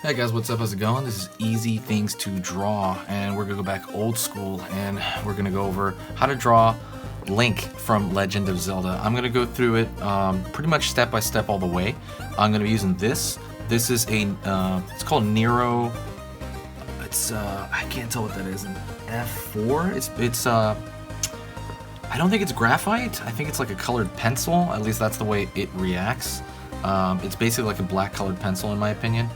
Hey guys, what's up? How's it going? This is Easy Things to Draw, and we're gonna go back old school, and we're gonna go over how to draw Link from Legend of Zelda. I'm gonna go through it pretty much step by step all the way. I'm gonna be using this. This is a it's called Nero. It's I can't tell what that is. An F4. It's I don't think it's graphite. I think it's like a colored pencil. At least that's the way it reacts. It's basically like a black colored pencil in my opinion.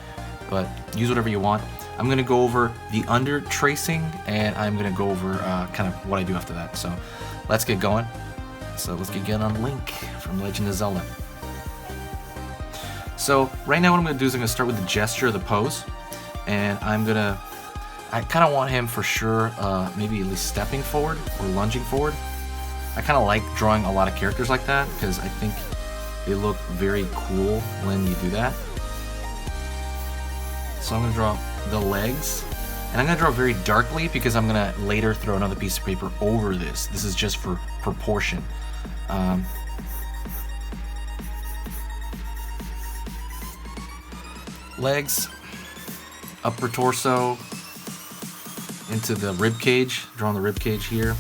But use whatever you want. I'm gonna go over the under tracing, and I'm gonna go over kind of what I do after that. So let's get going. So let's get going on Link from Legend of Zelda. So right now what I'm gonna do is I'm gonna start with the gesture of the pose, and I kind of want him for sure, maybe at least stepping forward or lunging forward. I kind of like drawing a lot of characters like that because I think they look very cool when you do that. So I'm going to draw the legs, and I'm going to draw very darkly because I'm going to later throw another piece of paper over this. This is just for proportion. Legs, upper torso, into the rib cage, drawing the rib cage here,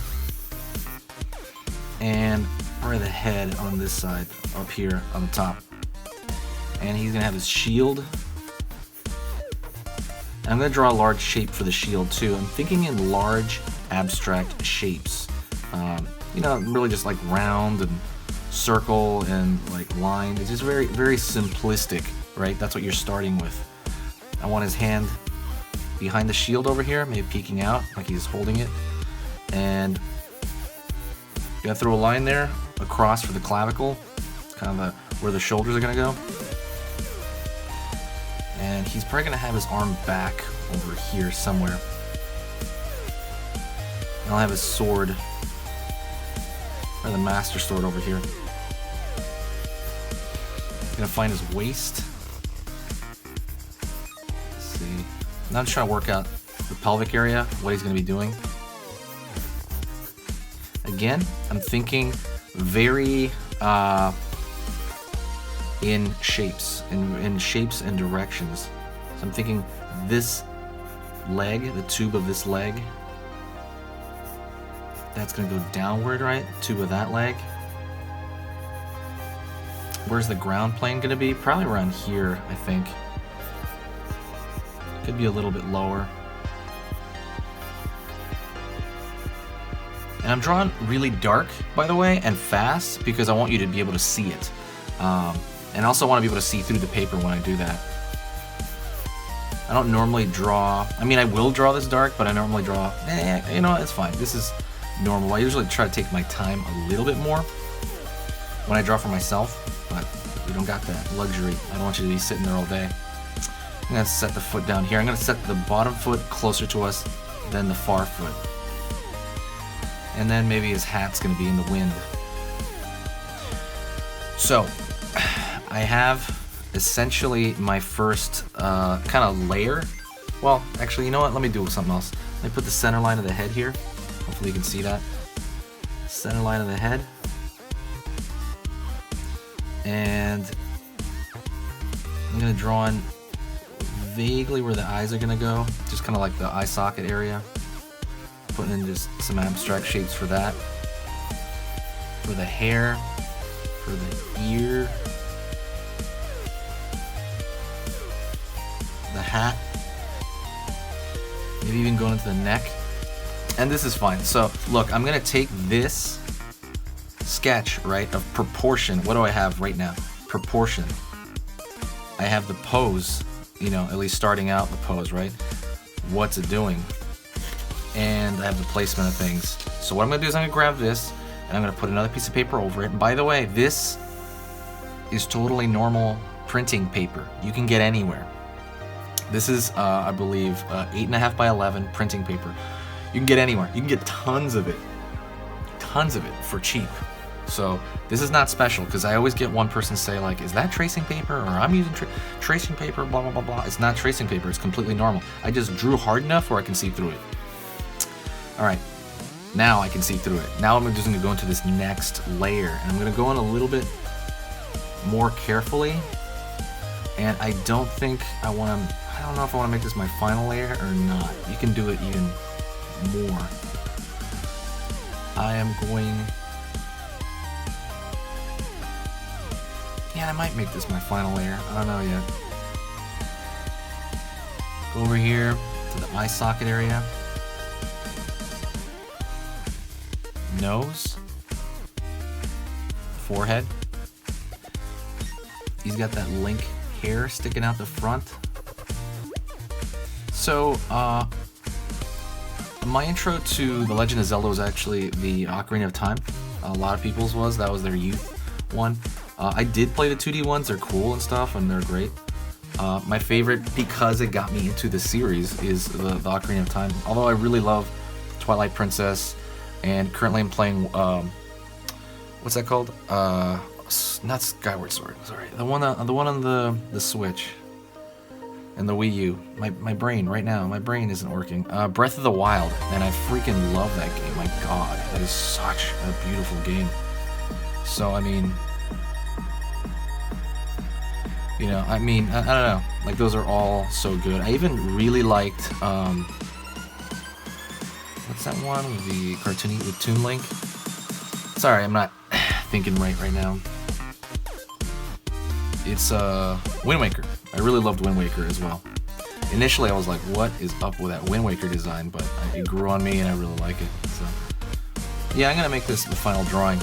and probably the head on this side, up here on the top. And he's going to have his shield. I'm going to draw a large shape for the shield too. I'm thinking in large abstract shapes. You know, really just like round and circle and like line. It's just very, very simplistic, right? That's what you're starting with. I want his hand behind the shield over here, maybe peeking out like he's holding it. And you gotta throw a line there across for the clavicle, kind of where the shoulders are gonna go. And he's probably gonna have his arm back over here somewhere. And I'll have his sword, or the master sword over here. Gonna find his waist. Let's see. Now I'm just trying to work out the pelvic area, what he's gonna be doing. Again, I'm thinking very in shapes and directions. So I'm thinking this leg, the tube of this leg, that's gonna go downward, right? Tube of that leg. Where's the ground plane gonna be? Probably around here, I think. Could be a little bit lower. And I'm drawing really dark, by the way, and fast because I want you to be able to see it. And I also want to be able to see through the paper when I do that. I don't normally draw, I mean I will draw this dark, but I normally draw, you know, it's fine. This is normal. I usually try to take my time a little bit more when I draw for myself, but we don't got that luxury. I don't want you to be sitting there all day. I'm going to set the foot down here. I'm going to set the bottom foot closer to us than the far foot. And then maybe his hat's going to be in the wind. So I have essentially my first kind of layer. Well, actually, you know what? Let me do something else. Let me put the center line of the head here. Hopefully you can see that. Center line of the head. And I'm going to draw in vaguely where the eyes are going to go. Just kind of like the eye socket area. Putting in just some abstract shapes for that. For the hair. For the ear. The hat, maybe even going into the neck, and this is fine. So look, I'm gonna take this sketch, right, of proportion. What do I have right now? Proportion. I have the pose, you know, at least starting out the pose, right? What's it doing? And I have the placement of things. So what I'm gonna do is I'm gonna grab this and I'm gonna put another piece of paper over it. And by the way, this is totally normal printing paper. You can get anywhere. This is, I believe, 8.5 by 11 printing paper. You can get anywhere. You can get tons of it for cheap. So this is not special because I always get one person say like, is that tracing paper? Or I'm using tracing paper, blah, blah, blah, blah. It's not tracing paper. It's completely normal. I just drew hard enough where I can see through it. All right, now I can see through it. Now I'm just gonna go into this next layer and I'm gonna go in a little bit more carefully. And I don't think I want him, don't know if I want to make this my final layer or not. You can do it even more. I am going... Yeah, I might make this my final layer. I don't know yet. Go over here to the eye socket area. Nose. Forehead. He's got that Link hair sticking out the front. So, my intro to The Legend of Zelda was actually the Ocarina of Time. A lot of people's was. That was their youth one. I did play the 2D ones. They're cool and stuff, and they're great. My favorite, because it got me into the series, is the Ocarina of Time. Although I really love Twilight Princess, and currently I'm playing, what's that called? Not Skyward Sword, sorry. The one on the Switch and the Wii U. My brain right now, my brain isn't working. Breath of the Wild, and I freaking love that game. My God, that is such a beautiful game. So I mean, you know, I don't know. Like, those are all so good. I even really liked, what's that one with the cartoony, with Toon Link? Sorry, I'm not thinking right now. It's, Wind Waker. I really loved Wind Waker as well. Initially, I was like, what is up with that Wind Waker design? But it grew on me, and I really like it. So, yeah, I'm gonna make this the final drawing.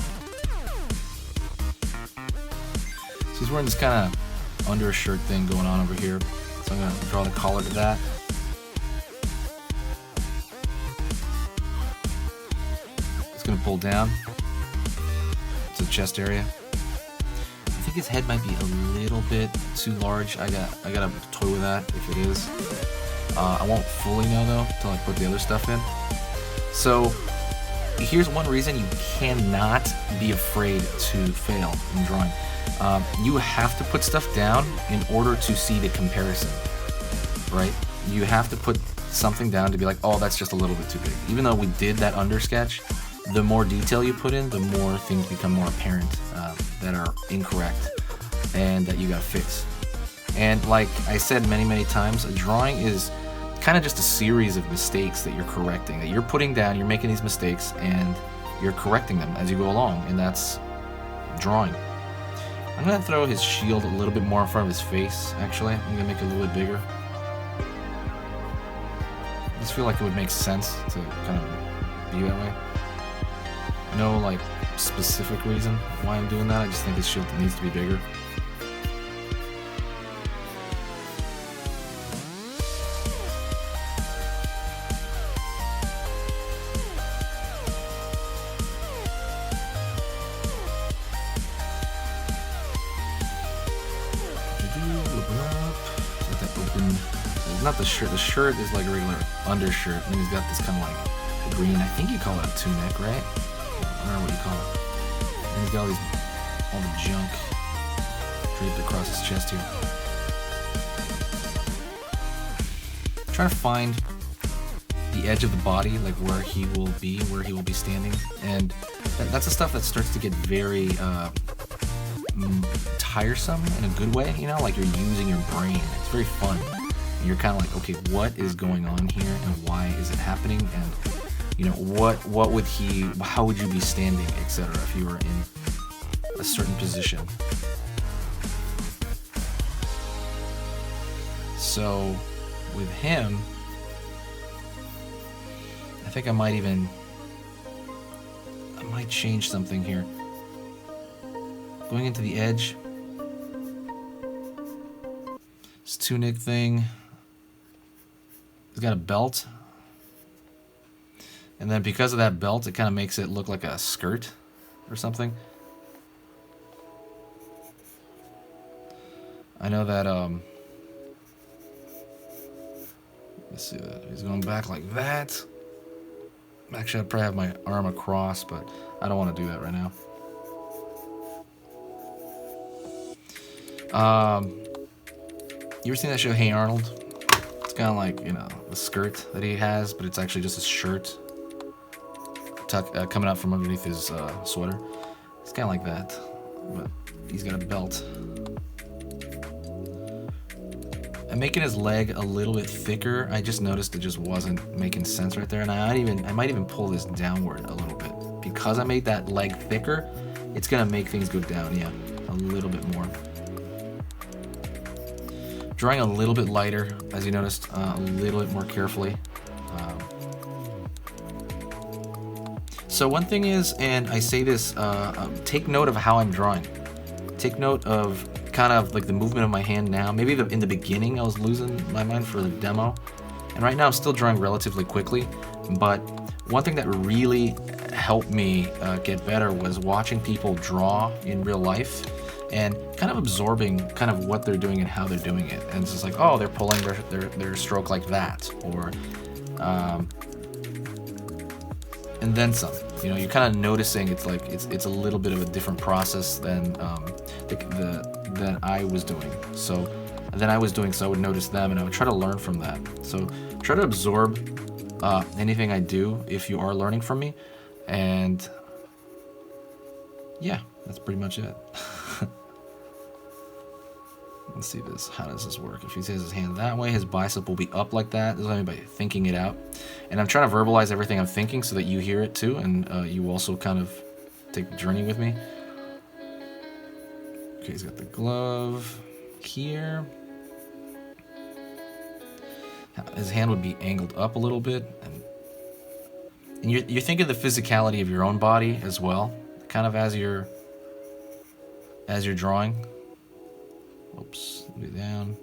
So he's wearing this kind of undershirt thing going on over here. So I'm gonna draw the collar to that. It's gonna pull down to the chest area. I think his head might be a little bit too large. I gotta toy with that if it is. I won't fully know though until I put the other stuff in. So here's one reason you cannot be afraid to fail in drawing. You have to put stuff down in order to see the comparison, right? You have to put something down to be like, oh, that's just a little bit too big. Even though we did that under sketch, the more detail you put in, the more things become more apparent that are incorrect and that you gotta fix. And like I said many times, a drawing is kind of just a series of mistakes that you're correcting, that you're putting down, you're making these mistakes, and you're correcting them as you go along, and that's drawing. I'm gonna throw his shield a little bit more in front of his face, actually. I'm gonna make it a little bit bigger. I just feel like it would make sense to kind of be that way. No, like, specific reason why I'm doing that. I just think his shield needs to be bigger. Not the shirt. The shirt is like a regular undershirt, and then he's got this kind of like green. I think you call it a tunic, right? I don't know what you call it. And he's got all the junk draped across his chest here. I'm trying to find the edge of the body, like where he will be standing, and that's the stuff that starts to get very tiresome in a good way. You know, like you're using your brain. It's very fun. And you're kind of like, okay, what is going on here, and why is it happening, and you know, what would how would you be standing, etc., if you were in a certain position. So with him, I think I might change something here. Going into the edge, this tunic thing. He's got a belt, and then because of that belt, it kind of makes it look like a skirt or something. I know that, let's see that. He's going back like that. Actually, I'd probably have my arm across, but I don't want to do that right now. You ever seen that show, Hey Arnold? It's kind of like, you know, the skirt that he has, but it's actually just a shirt coming out from underneath his sweater. It's kind of like that, but he's got a belt. I'm making his leg a little bit thicker. I just noticed it just wasn't making sense right there, and I might even pull this downward a little bit. Because I made that leg thicker, it's gonna make things go down, yeah, a little bit more. Drawing a little bit lighter, as you noticed, a little bit more carefully. So one thing is, and I say this, take note of how I'm drawing. Take note of kind of like the movement of my hand now. Maybe in the beginning I was losing my mind for the demo, and right now I'm still drawing relatively quickly. But one thing that really helped me get better was watching people draw in real life and kind of absorbing kind of what they're doing and how they're doing it. And it's just like, oh, they're pulling their stroke like that, or and then some. You know, you're kind of noticing it's like it's a little bit of a different process than than I was doing. So I would notice them and I would try to learn from that. So try to absorb anything I do if you are learning from me, and yeah, that's pretty much it. Let's see this. How does this work? If he says his hand that way, his bicep will be up like that. This is only by thinking it out. And I'm trying to verbalize everything I'm thinking so that you hear it too, and you also kind of take the journey with me. Okay, he's got the glove here. His hand would be angled up a little bit, and you're thinking the physicality of your own body as well, kind of as you're drawing. Oops, be down.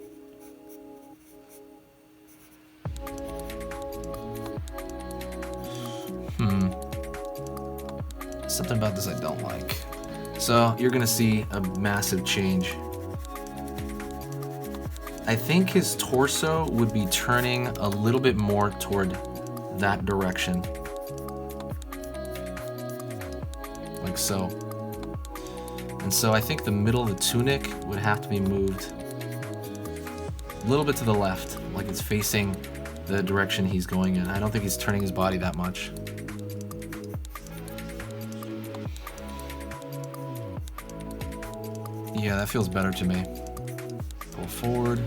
Something about this I don't like. So you're gonna see a massive change. I think his torso would be turning a little bit more toward that direction. Like so. And so I think the middle of the tunic would have to be moved a little bit to the left, like it's facing the direction he's going in. I don't think he's turning his body that much. Yeah, that feels better to me. Pull forward.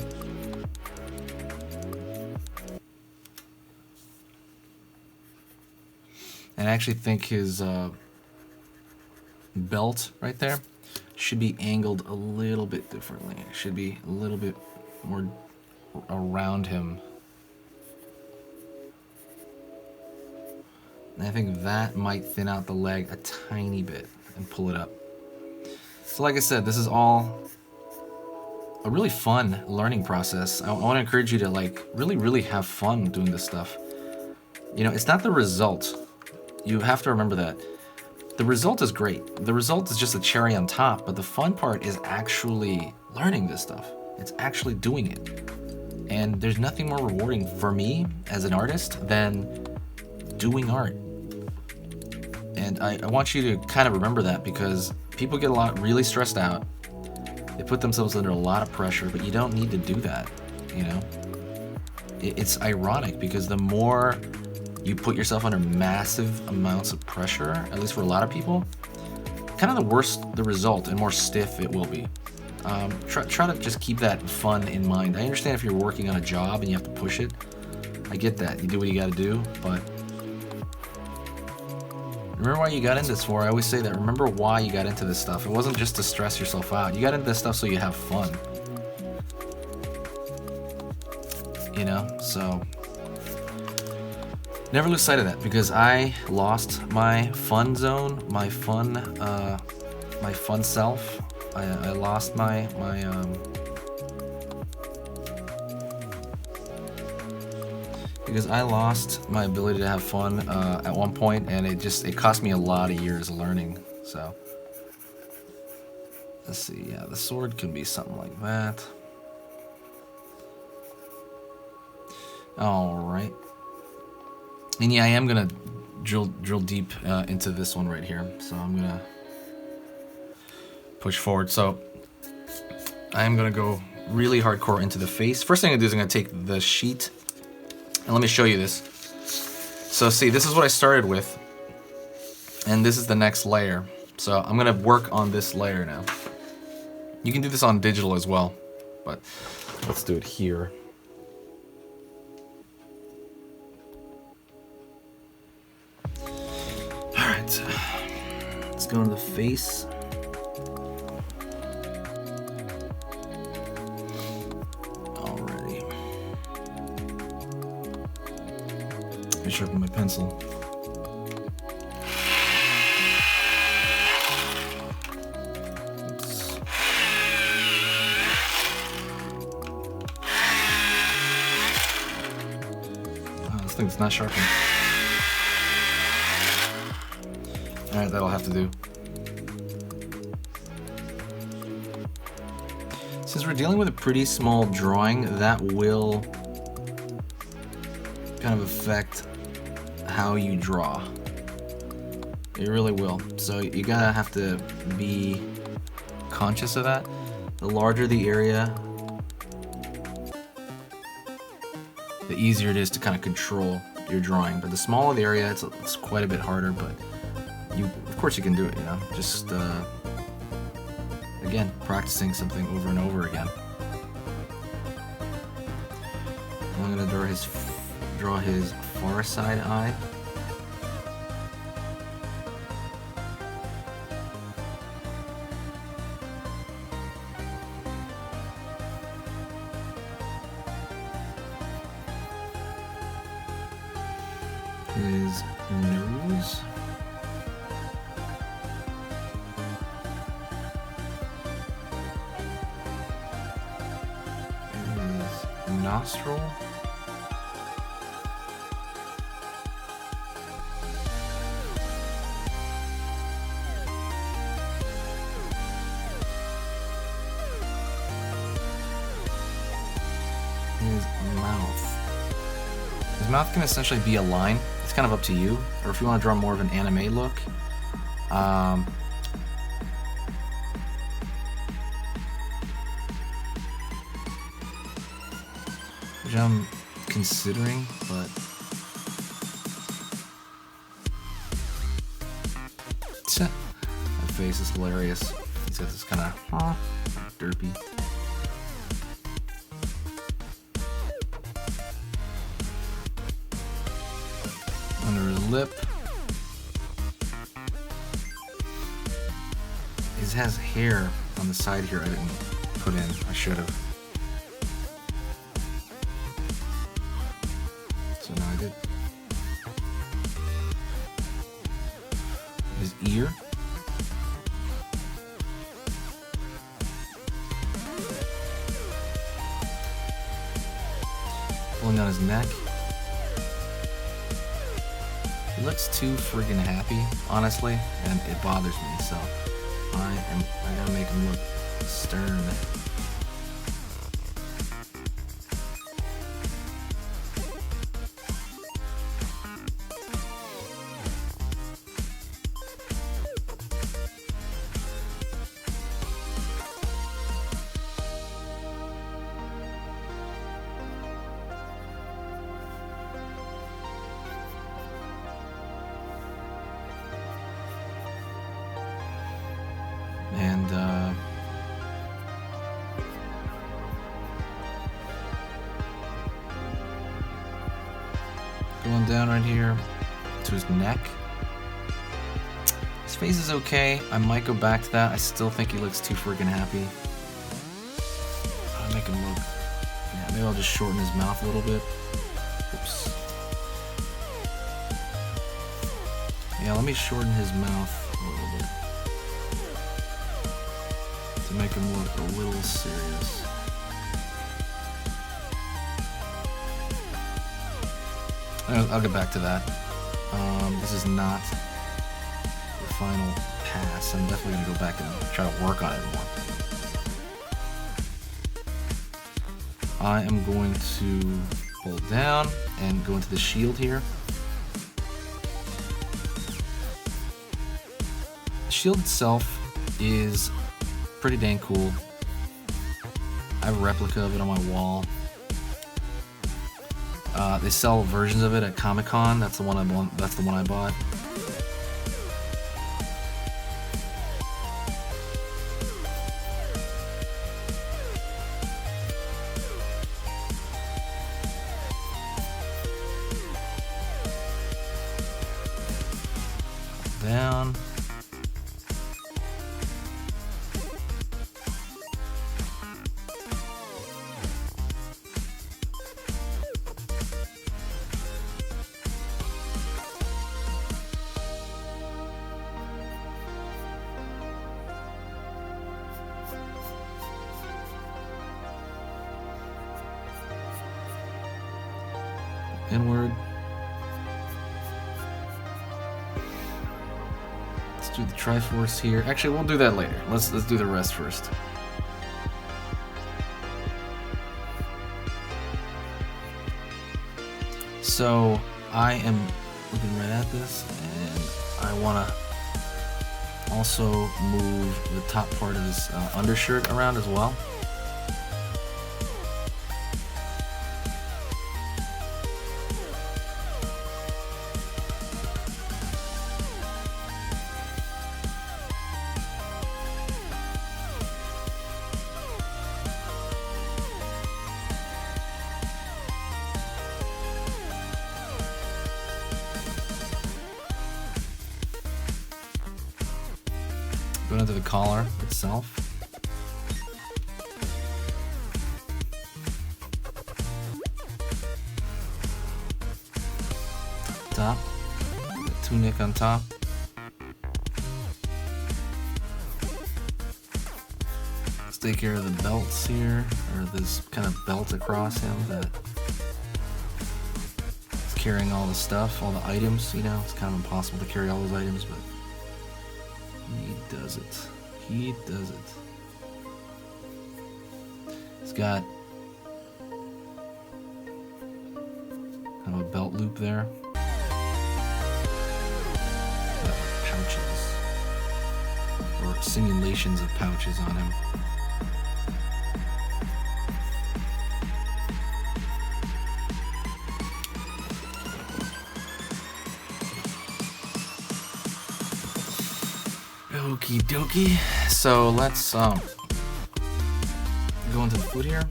And I actually think his belt right there should be angled a little bit differently. It should be a little bit more around him. And I think that might thin out the leg a tiny bit and pull it up. So like I said, this is all a really fun learning process. I want to encourage you to like really have fun doing this stuff. You know, it's not the result. You have to remember that. The result is great. The result is just a cherry on top, but the fun part is actually learning this stuff. It's actually doing it. And there's nothing more rewarding for me as an artist than doing art. And I want you to kind of remember that, because people get really stressed out. They put themselves under a lot of pressure, but you don't need to do that, you know? It's ironic because the more you put yourself under massive amounts of pressure, at least for a lot of people, kind of the worse the result and more stiff it will be. Try to just keep that fun in mind. I understand if you're working on a job and you have to push it. I get that. You do what you gotta do, but remember why you got into this for. I always say that. Remember why you got into this stuff. It wasn't just to stress yourself out. You got into this stuff so you have fun. You know? So never lose sight of that, because I lost my fun zone, my fun self. I lost my because I lost my ability to have fun at one point, and it cost me a lot of years of learning. So let's see. Yeah, the sword could be something like that. All right. And yeah, I am gonna drill deep into this one right here. So I'm gonna push forward. So I am gonna go really hardcore into the face. First thing I'm gonna do is I'm gonna take the sheet, and let me show you this. So see, this is what I started with, and this is the next layer. So I'm gonna work on this layer now. You can do this on digital as well, but Let's do it here. Alright. Let's go into the face. Alrighty. Let me sharpen my pencil. Thing's not sharpened. Alright, that'll have to do. Since we're dealing with a pretty small drawing, that will kind of affect how you draw. It really will. So you gotta have to be conscious of that. The larger the area, the easier it is to kind of control your drawing. But the smaller the area, it's quite a bit harder, but of course you can do it, you know, just again, practicing something over and over again. I'm gonna draw his far side eye. His nose. His nostril. His mouth. His mouth can essentially be a line. It's kind of up to you, or if you want to draw more of an anime look, which I'm considering, but that face is hilarious. He's got this kind of derpy. Under his lip. He has hair on the side here I didn't put in. I should have. So now I did. His ear. Pulling down his neck. He looks too friggin' happy, honestly, and it bothers me, so I gotta make him look stern. And going down right here to his neck. His face is okay. I might go back to that. I still think he looks too freaking happy. I'll make him look. Yeah, maybe I'll just shorten his mouth a little bit. Oops. Yeah, let me shorten his mouth a little bit to make him look a little serious. I'll get back to that. This is not the final pass. I'm definitely going to go back and try to work on it more. I am going to pull it down and go into the shield here. The shield itself is pretty dang cool. I have a replica of it on my wall. They sell versions of it at Comic-Con. That's the one I bought. That's the one I bought. down. Inward. Let's do the Triforce here. Actually, we'll do that later. Let's do the rest first. So I am looking right at this, and I want to also move the top part of this undershirt around as well. Go into the collar itself. Top. The tunic on top. Let's take care of the belts here, or this kind of belt across him that is carrying all the stuff, all the items. You know, it's kind of impossible to carry all those items, but he does it. He does it. He's got kind of a belt loop there. Pouches. Or simulations of pouches on him. Okie dokie. So let's go into the foot here.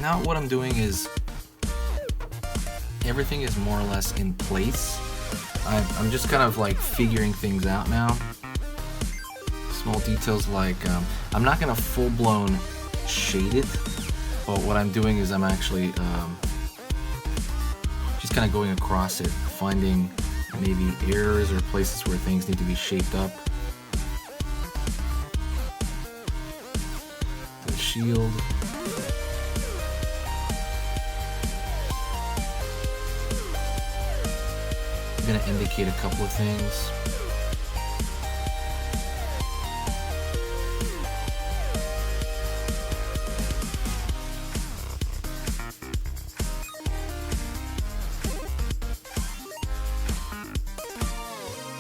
Now what I'm doing is everything is more or less in place. I'm just kind of like figuring things out now. Small details like I'm not gonna full-blown shade it, but what I'm doing is I'm actually just kind of going across it, finding maybe errors or places where things need to be shaped up. The shield. I'm gonna indicate a couple of things.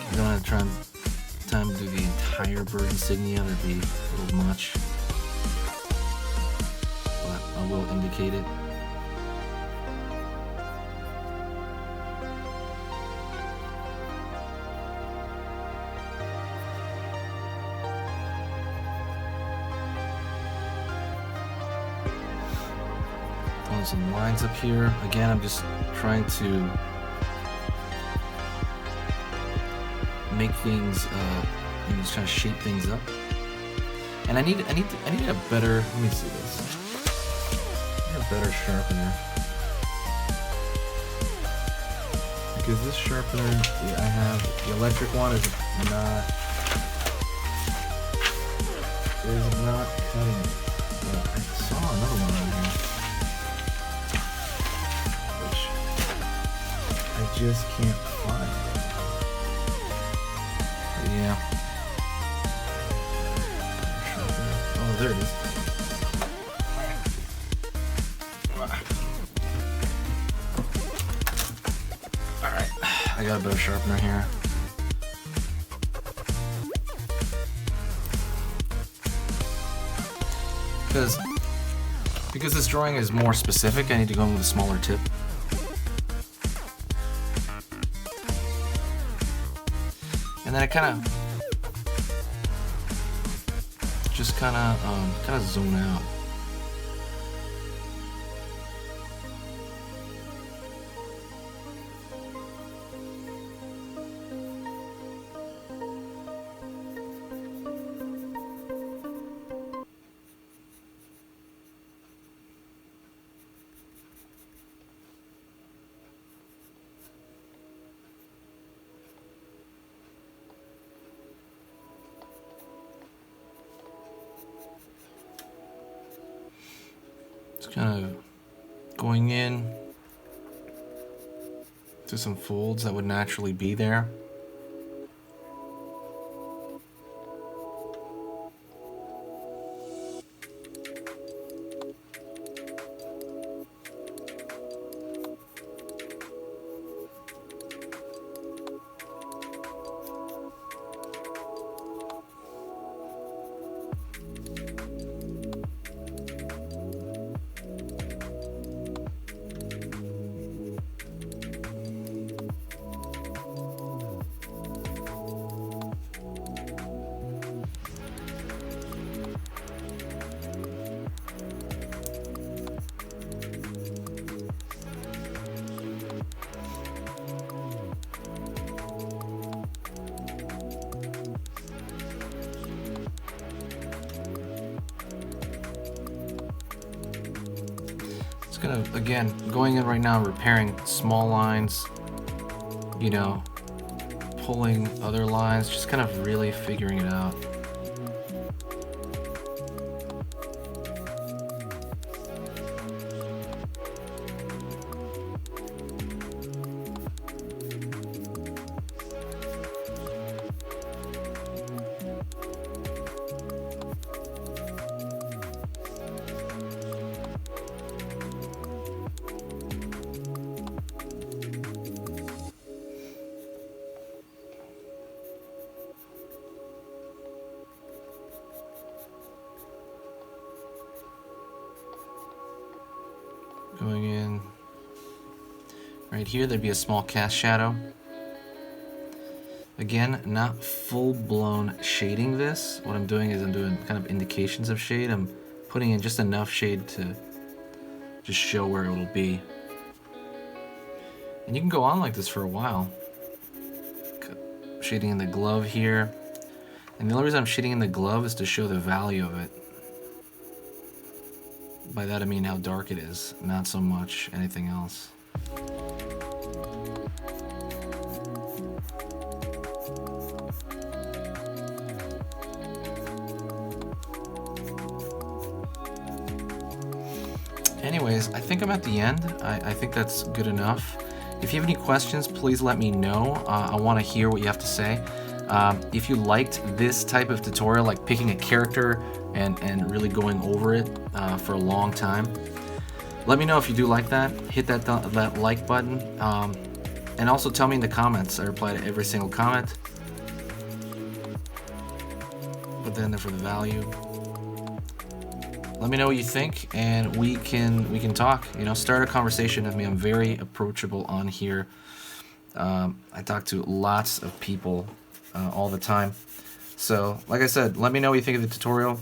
I don't have time to do the entire bird insignia, that'd be a little much. But I will indicate it. Throwing some lines up here. Again, I'm just trying to make things, just trying to shape things up. And I need a better. Let me see this. I need a better sharpener, because this sharpener I have, the electric one, is not cutting it. But I saw another one on here, which I just can't find. Yeah. Oh, there it is. Alright, I got a better sharpener here. Because this drawing is more specific, I need to go in with a smaller tip. And then I kind of zone out. Just kind of going in to some folds that would naturally be there. Gonna, again, going in right now, repairing small lines, you know, pulling other lines, just kind of really figuring it out. Going in right here, there'd be a small cast shadow. Again, not full-blown shading this. What I'm doing is I'm doing kind of indications of shade. I'm putting in just enough shade to just show where it'll be. And you can go on like this for a while. Shading in the glove here. And the only reason I'm shading in the glove is to show the value of it. By that I mean how dark it is, not so much anything else. Anyways, I think I'm at the end. I think that's good enough. If you have any questions, please let me know. I want to hear what you have to say. If you liked this type of tutorial, like picking a character and really going over it for a long time, let me know if you do like that. Hit that like button, and also tell me in the comments. I reply to every single comment. Put that in there for the value. Let me know what you think, and we can talk. You know, start a conversation with me. I'm very approachable on here. I talk to lots of people all the time. So, like I said, let me know what you think of the tutorial,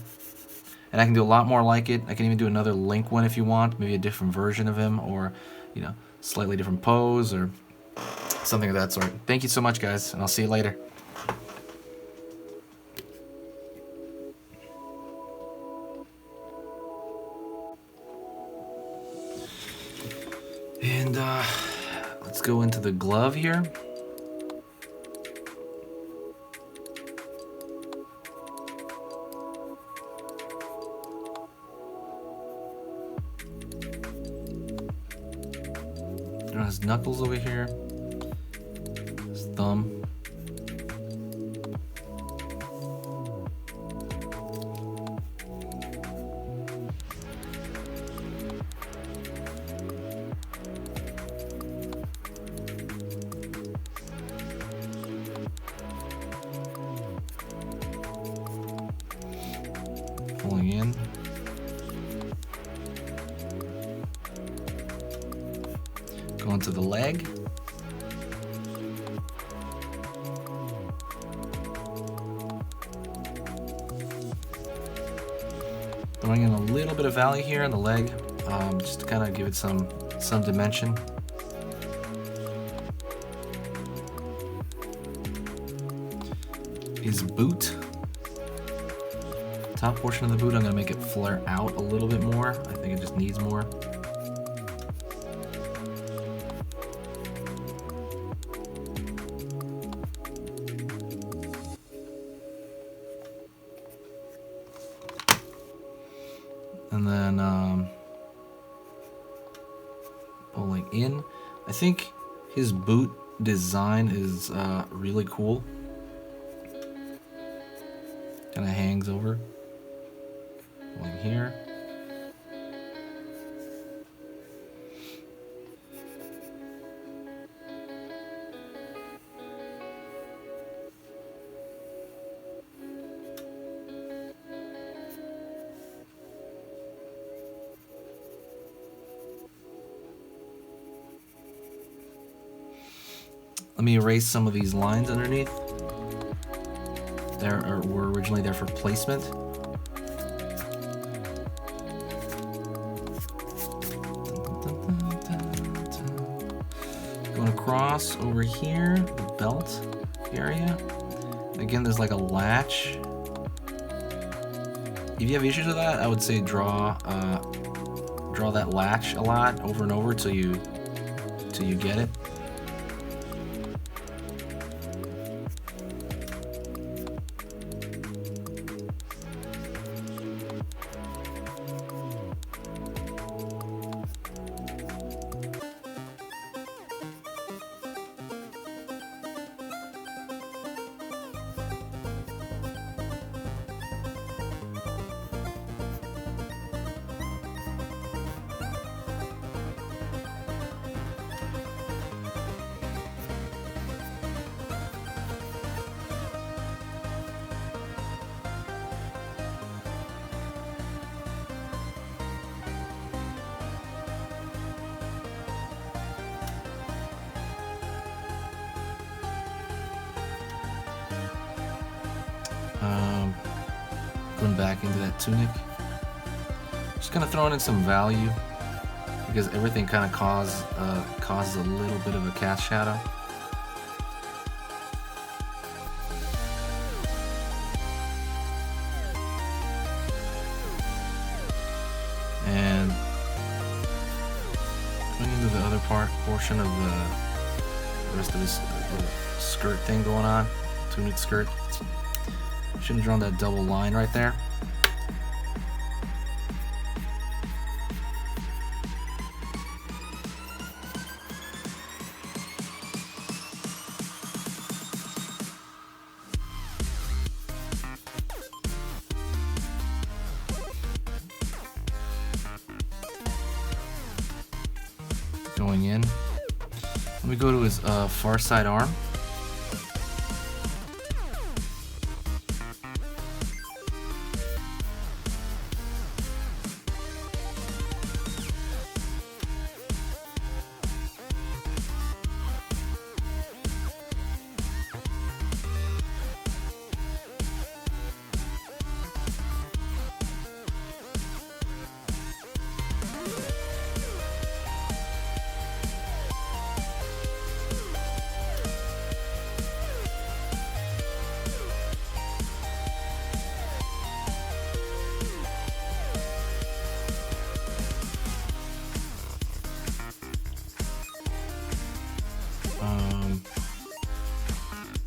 and I can do a lot more like it. I can even do another Link one if you want, maybe a different version of him, or you know, slightly different pose or something of that sort. Thank you so much, guys, and I'll see you later. And let's go into the glove here. His knuckles over here, his thumb. Pulling in. Going to the leg. Throwing in a little bit of value here on the leg, just to kind of give it some dimension. His boot. Top portion of the boot, I'm gonna make it flare out a little bit more. I think it just needs more. And then going in. I think his boot design is really cool. Kind of hangs over. Going here. Let me erase some of these lines underneath. Were originally there for placement. Going across over here, the belt area. Again, there's like a latch. If you have issues with that, I would say draw that latch a lot over and over till you get it. Going back into that tunic. Just kind of throwing in some value because everything kind of causes a little bit of a cast shadow. And going into the other portion of the rest of this little skirt thing going on, tunic skirt. Should have drawn that double line right there. Going in. Let me go to his far side arm.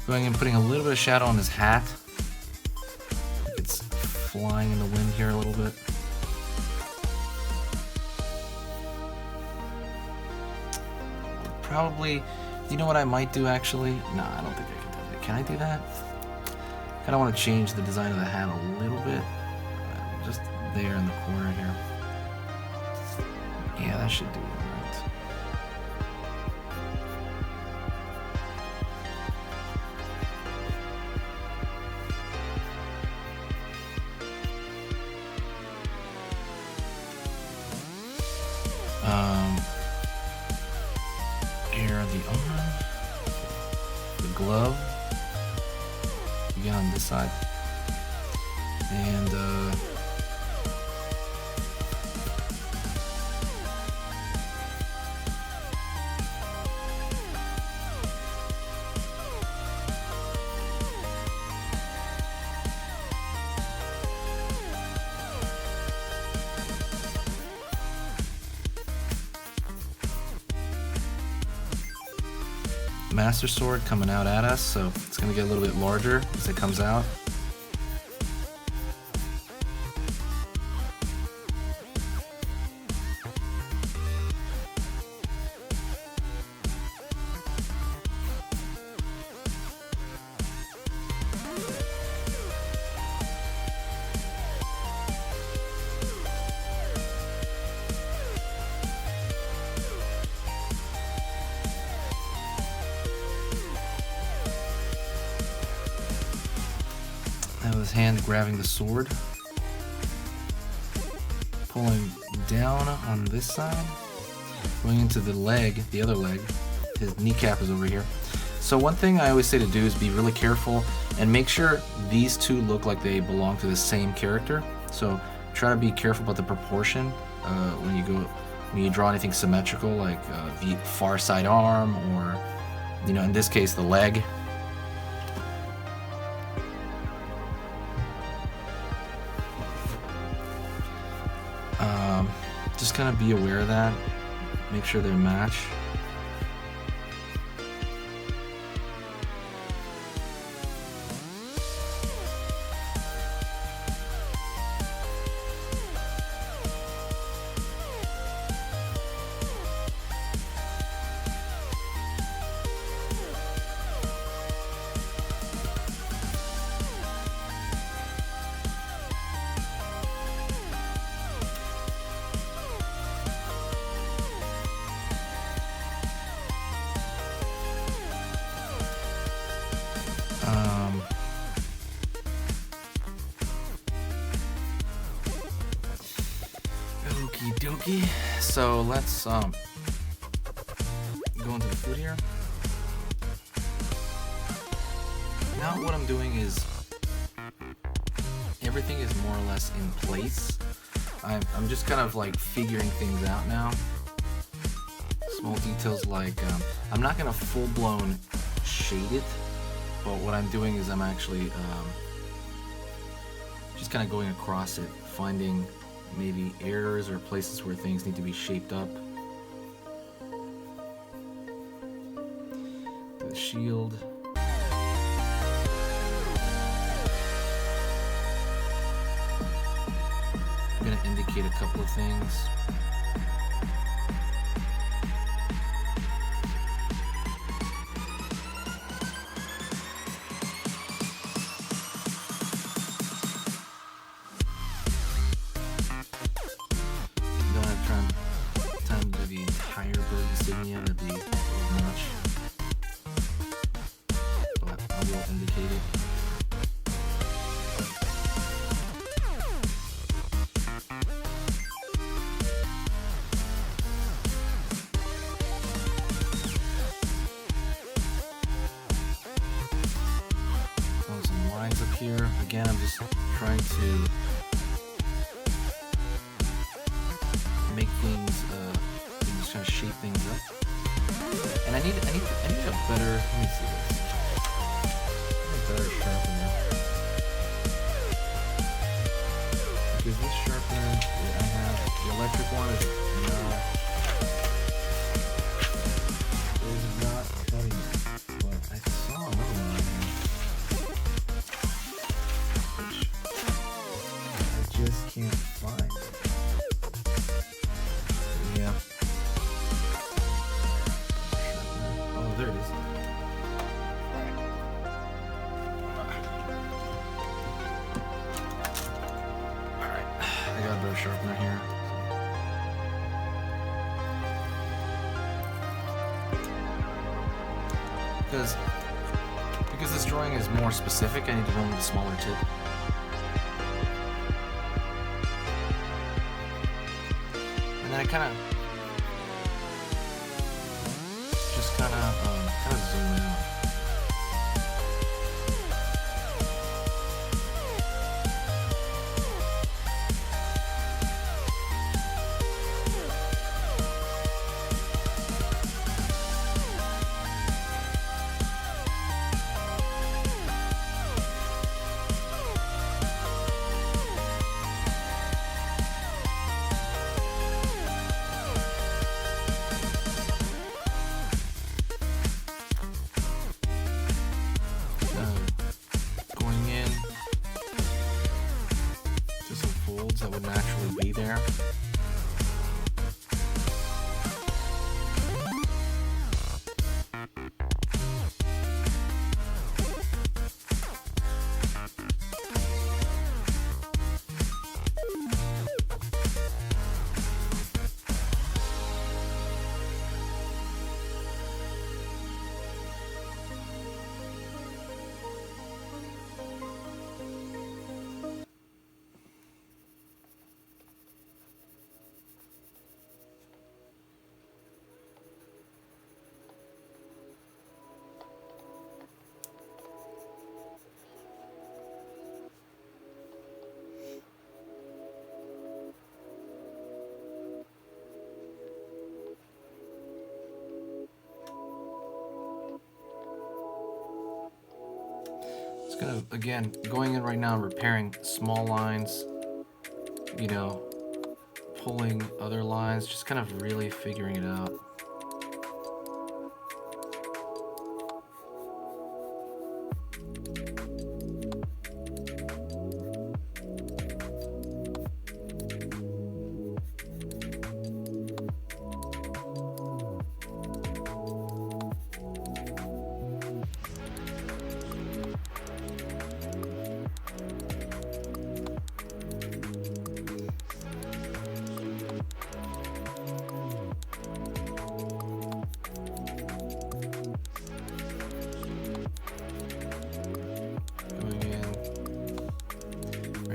Going and putting a little bit of shadow on his hat. It's flying in the wind here a little bit. Probably, you know what I might do actually? No, I don't think I can do that. Can I do that? I kind of want to change the design of the hat a little bit. Just there in the corner here. Yeah, that should do it. Here are the arm, the glove, again on this side, and Master Sword coming out at us, so it's going to get a little bit larger as it comes out. his hand grabbing the sword. Pulling down on this side. Going into the leg, the other leg. His kneecap is over here. So one thing I always say to do is be really careful and make sure these two look like they belong to the same character. So try to be careful about the proportion when you draw anything symmetrical, like the far side arm, or in this case the leg. Just kind of be aware of that. Make sure they match. Okie dokie. So let's go into the food here. Now what I'm doing is everything is more or less in place. I'm just kind of like figuring things out now. Small details like I'm not gonna full-blown shade it, but what I'm doing is I'm actually just kind of going across it, finding maybe errors or places where things need to be shaped up. The shield. I'm going to indicate a couple of things. Insignia, that'd be a little much, but I will indicate it. Some lines up here. Again, I'm just trying to make things trying to shape things up. And I need a better, let me see this. A better sharpener. Because this sharpener that I have, the electric one is not cutting it. But I saw another one which I just can't find. Yeah. There it is. Alright, I got a better sharpener here. Because this drawing is more specific, I need to run with a smaller tip. And then I kind of zoom out. Just gonna, again, going in right now and repairing small lines, you know, pulling other lines, just kind of really figuring it out.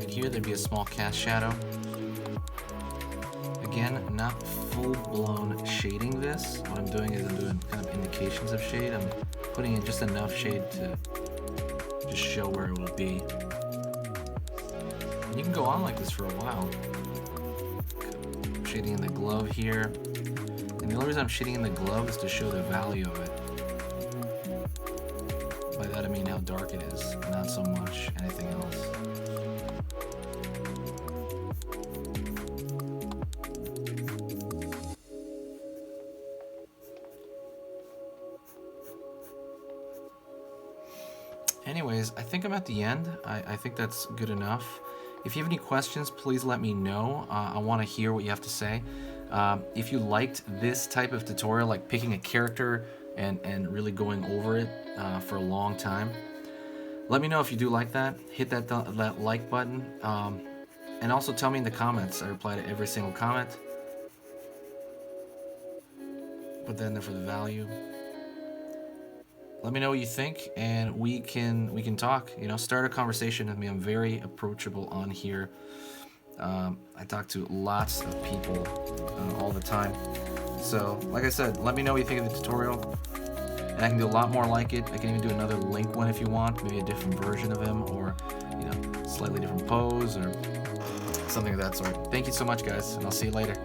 Here there'd be a small cast shadow. Again, not full-blown shading this. What I'm doing is I'm doing kind of indications of shade. I'm putting in just enough shade to just show where it will be. And you can go on like this for a while. Shading in the glove here. And the only reason I'm shading in the glove is to show the value of it. By that I mean how dark it is, not so much anything else. Anyways, I think I'm at the end. I think that's good enough. If you have any questions, please let me know. I want to hear what you have to say. If you liked this type of tutorial, like picking a character and really going over it for a long time, let me know if you do like that. Hit that like button. And also tell me in the comments. I reply to every single comment. Put that in there for the value. Let me know what you think, and we can talk. You know, start a conversation with me. I'm very approachable on here. I talk to lots of people all the time. So, like I said, let me know what you think of the tutorial, and I can do a lot more like it. I can even do another Link one if you want, maybe a different version of him, or you know, slightly different pose or something of that sort. Thank you so much, guys, and I'll see you later.